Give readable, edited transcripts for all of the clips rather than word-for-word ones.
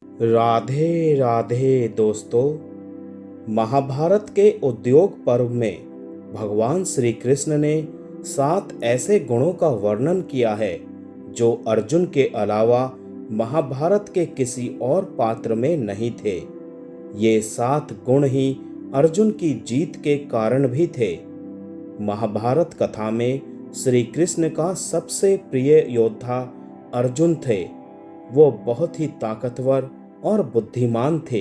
राधे राधे दोस्तों। महाभारत के उद्योग पर्व में भगवान श्री कृष्ण ने 7 ऐसे गुणों का वर्णन किया है जो अर्जुन के अलावा महाभारत के किसी और पात्र में नहीं थे। ये 7 गुण ही अर्जुन की जीत के कारण भी थे। महाभारत कथा में श्री कृष्ण का सबसे प्रिय योद्धा अर्जुन थे। वो बहुत ही ताकतवर और बुद्धिमान थे।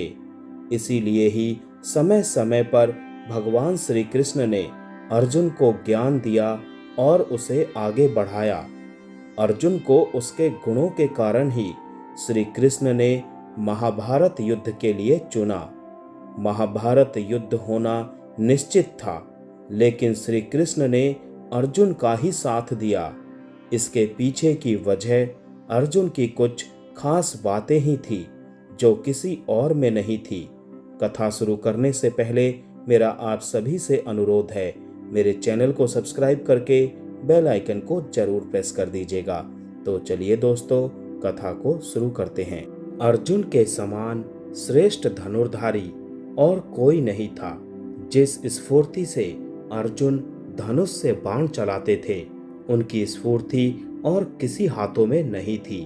इसीलिए ही समय समय पर भगवान श्री कृष्ण ने अर्जुन को ज्ञान दिया और उसे आगे बढ़ाया। अर्जुन को उसके गुणों के कारण ही श्री कृष्ण ने महाभारत युद्ध के लिए चुना। महाभारत युद्ध होना निश्चित था, लेकिन श्री कृष्ण ने अर्जुन का ही साथ दिया। इसके पीछे की वजह अर्जुन की कुछ खास बातें ही थी जो किसी और में नहीं थी। कथा शुरू करने से पहले मेरा आप सभी से अनुरोध है, मेरे चैनल को सब्सक्राइब करके बेल आइकन को जरूर प्रेस कर दीजिएगा। तो चलिए दोस्तों, कथा को शुरू करते हैं। अर्जुन के समान श्रेष्ठ धनुर्धारी और कोई नहीं था। जिस स्फूर्ति से अर्जुन धनुष से बाण चलाते थे, उनकी स्फूर्ति और किसी हाथों में नहीं थी।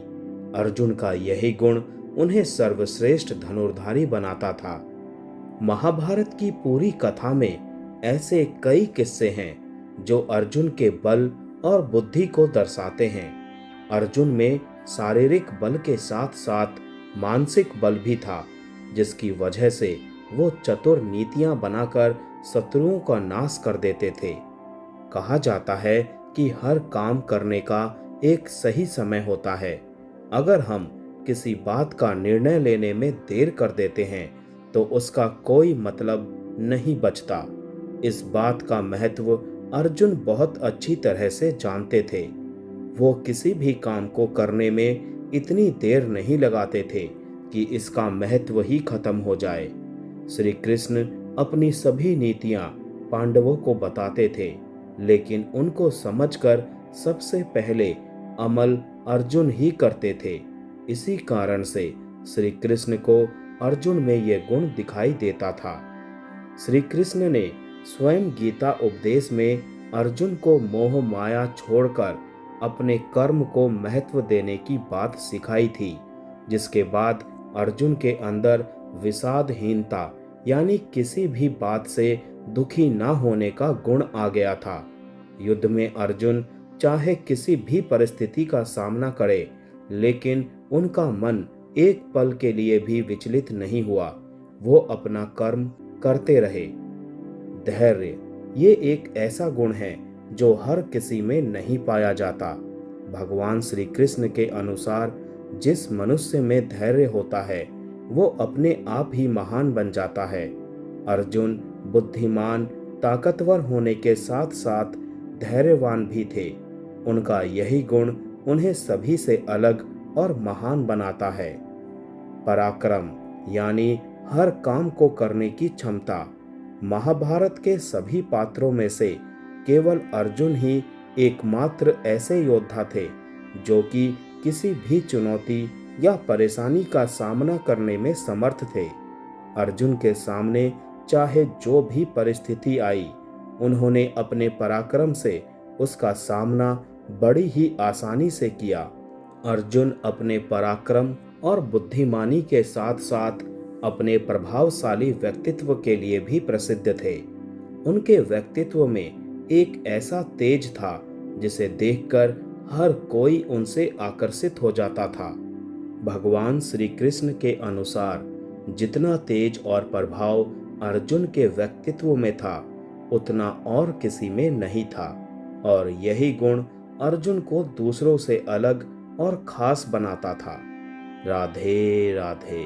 अर्जुन का यही गुण उन्हें सर्वश्रेष्ठ धनुर्धारी बनाता था। महाभारत की पूरी कथा में ऐसे कई किस्से हैं जो अर्जुन के बल और बुद्धि को दर्शाते हैं। अर्जुन में शारीरिक बल के साथ साथ मानसिक बल भी था, जिसकी वजह से वो चतुर नीतियां बनाकर शत्रुओं का नाश कर देते थे। कहा जाता है कि हर काम करने का एक सही समय होता है। अगर हम किसी बात का निर्णय लेने में देर कर देते हैं तो उसका कोई मतलब नहीं बचता। इस बात का महत्व अर्जुन बहुत अच्छी तरह से जानते थे। वो किसी भी काम को करने में इतनी देर नहीं लगाते थे कि इसका महत्व ही खत्म हो जाए। श्री कृष्ण अपनी सभी नीतियां पांडवों को बताते थे, लेकिन उनको समझकर सबसे पहले अमल अर्जुन ही करते थे। इसी कारण से श्री कृष्ण को अर्जुन में यह गुण दिखाई देता था। श्री कृष्ण ने स्वयं गीता उपदेश में अर्जुन को मोह माया छोड़कर अपने कर्म को महत्व देने की बात सिखाई थी, जिसके बाद अर्जुन के अंदर विषादहीनता यानी किसी भी बात से दुखी न होने का गुण आ गया था। युद्ध में अर्जुन चाहे किसी भी परिस्थिति का सामना करे, लेकिन उनका मन एक पल के लिए भी विचलित नहीं हुआ। वो अपना कर्म करते रहे। धैर्य ये एक ऐसा गुण है जो हर किसी में नहीं पाया जाता। भगवान श्री कृष्ण के अनुसार जिस मनुष्य में धैर्य होता है वो अपने आप ही महान बन जाता है। अर्जुन बुद्धिमान, ताकतवर होने के साथ साथ धैर्यवान भी थे। उनका यही गुण उन्हें सभी से अलग और महान बनाता है। पराक्रम यानी हर काम को करने की क्षमता। महाभारत के सभी पात्रों में से केवल अर्जुन ही एकमात्र ऐसे योद्धा थे जो कि किसी भी चुनौती या परेशानी का सामना करने में समर्थ थे। अर्जुन के सामने चाहे जो भी परिस्थिति आई, उन्होंने अपने पराक्रम से उसका सामना बड़ी ही आसानी से किया। अर्जुन अपने पराक्रम और बुद्धिमानी के साथ साथ अपने प्रभावशाली व्यक्तित्व के लिए भी प्रसिद्ध थे। उनके व्यक्तित्व में एक ऐसा तेज था जिसे देखकर हर कोई उनसे आकर्षित हो जाता था। भगवान श्री कृष्ण के अनुसार जितना तेज और प्रभाव अर्जुन के व्यक्तित्व में था, उतना और किसी में नहीं था, और यही गुण अर्जुन को दूसरों से अलग और खास बनाता था। राधे राधे।